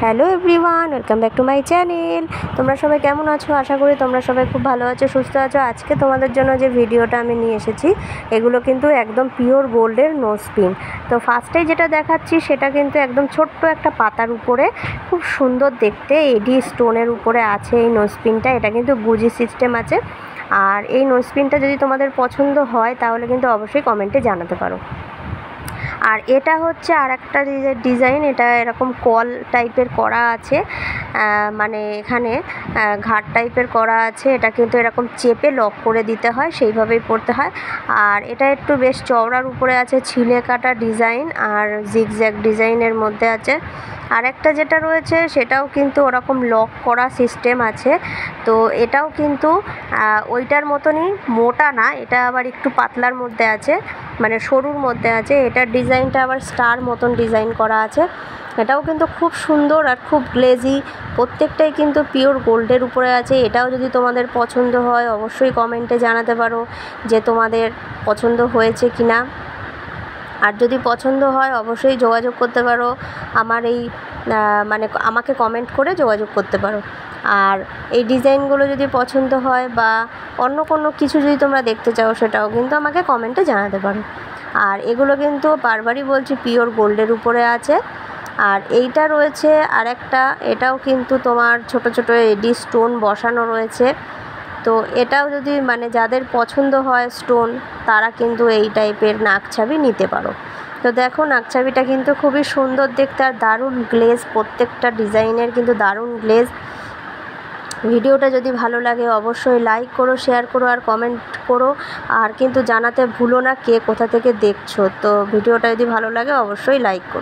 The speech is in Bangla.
Hello everyone, welcome back to my channel. তোমরা সবাই কেমন আছো? আশা করি তোমরা সবাই খুব ভালো আছো, সুস্থ আছো। আজকে তোমাদের জন্য যে ভিডিওটা আমি নিয়ে এসেছি, এগুলো কিন্তু একদম পিওর গোল্ডের নোজ পিন। তো ফার্স্টেই যেটা দেখাচ্ছি সেটা কিন্তু একদম ছোট্ট একটা পাতার উপরে, খুব সুন্দর দেখতে এডি স্টোনের উপরে আছে এই নোজ পিনটা। এটা কিন্তু গুজি সিস্টেম আছে। আর এই নোজ পিনটা যদি তোমাদের পছন্দ হয় তাহলে কিন্তু অবশ্যই কমেন্টে জানাতে পারো। আর এটা হচ্ছে আর একটা ডিজাইন, এটা এরকম কল টাইপের করা আছে, মানে এখানে ঘাট টাইপের করা আছে। এটা কিন্তু এরকম চেপে লক করে দিতে হয়, সেইভাবেই পড়তে হয়। আর এটা একটু বেশ চওড়ার উপরে আছে, ছিলে কাটা ডিজাইন আর জিগজ্যাগ ডিজাইনের মধ্যে আছে। আর একটা যেটা রয়েছে সেটাও কিন্তু ওরকম লক করা সিস্টেম আছে। তো এটাও কিন্তু ওইটার মতনই, মোটা না, এটা আবার একটু পাতলার মধ্যে আছে, মানে সরুর মধ্যে আছে। এটার ডিজাইনটা আবার স্টার মতন ডিজাইন করা আছে। এটাও কিন্তু খুব সুন্দর আর খুব গ্লেজি, প্রত্যেকটাই কিন্তু পিওর গোল্ডের উপরে আছে। এটাও যদি তোমাদের পছন্দ হয় অবশ্যই কমেন্টে জানাতে পারো যে তোমাদের পছন্দ হয়েছে কি না। আর যদি পছন্দ হয় অবশ্যই যোগাযোগ করতে পারো, আমার এই মানে আমাকে কমেন্ট করে যোগাযোগ করতে পারো। আর এই ডিজাইনগুলো যদি পছন্দ হয় বা অন্য কোনো কিছু যদি তোমরা দেখতে চাও সেটাও কিন্তু আমাকে কমেন্টে জানাতে পারো। আর এগুলো কিন্তু বারবারই বলছি পিওর গোল্ডের উপরে আছে। আর এইটা রয়েছে আরেকটা, এটাও কিন্তু তোমার ছোট ছোট এডি স্টোন বসানো রয়েছে। তো এটাও যদি মানে যাদের পছন্দ হয় স্টোন, তারা কিন্তু এই টাইপের নাকছাবি নিতে পারো। তো দেখো নাকছাবিটা কিন্তু খুবই সুন্দর দেখতে আর দারুণ গ্লেজ, প্রত্যেকটা ডিজাইনের কিন্তু দারুণ গ্লেজ। ভিডিওটা যদি ভালো লাগে অবশ্যই লাইক করো, শেয়ার করো আর কমেন্ট করো। আর কিন্তু জানাতে ভুলো না কে কোথা থেকে দেখছো। তো ভিডিওটা যদি ভালো লাগে অবশ্যই লাইক করো।